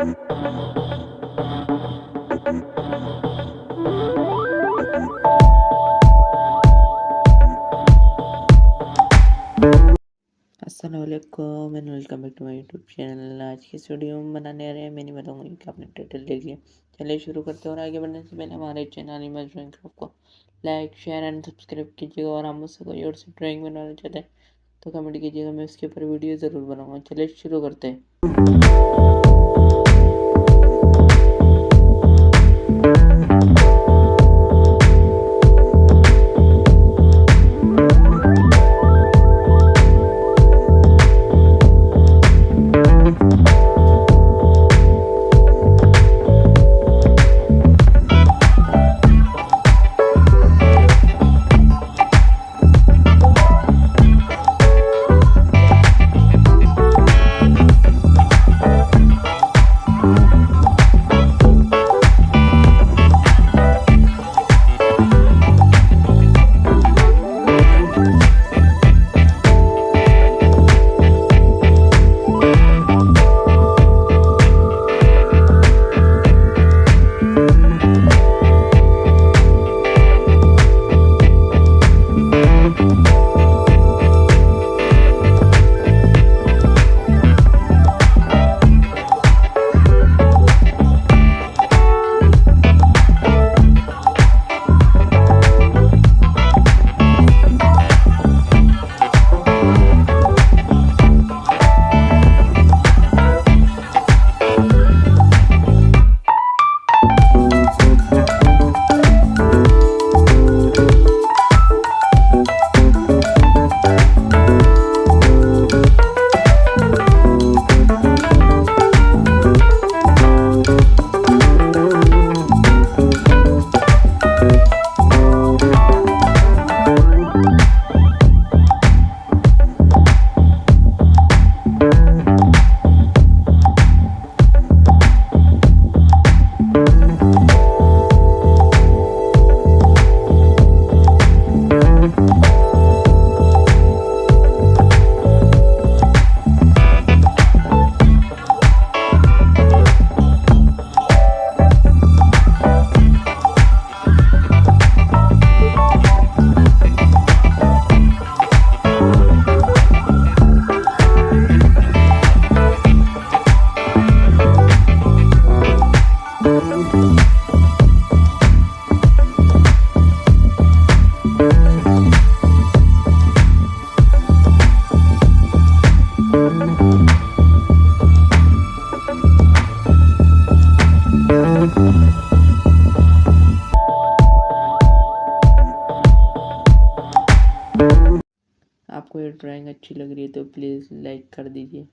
अस्सलाम वालेकुम and welcome back to my YouTube channel. आज की इस वीडियो में बनाने आ रहे हैं, मैंने बताऊंगा कि आपने टाइटल देख लिया। चलिए शुरू करते हैं और आगे बढ़ने से पहले हमारे चैनल इमेज ड्राइंग क्लब को लाइक शेयर एंड सब्सक्राइब कीजिएगा और हम मुझसे कोई और सी ड्राइंग बनाना चाहते हैं तो कमेंट कीजिएगा, मैं उसके ऊपर वीडियो ज़रूर बनाऊँगा। चलिए शुरू करते हैं। आपको ये ड्राइंग अच्छी लग रही है तो प्लीज़ लाइक कर दीजिए।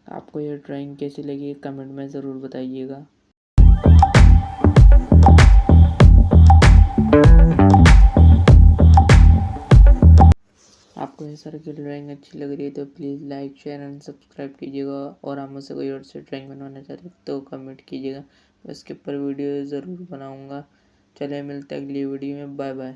आपको ये ड्राइंग कैसी लगी कमेंट में ज़रूर बताइएगा। आपको इस तरह की ड्राइंग अच्छी लग रही है तो please like share and subscribe कीजिएगा। और आप मुझसे कोई और से ड्राइंग बनवाना चाहते हैं तो कमेंट कीजिएगा, मैं इसके ऊपर वीडियो ज़रूर बनाऊँगा। चलिए मिलते हैं अगली वीडियो में, बाय बाय।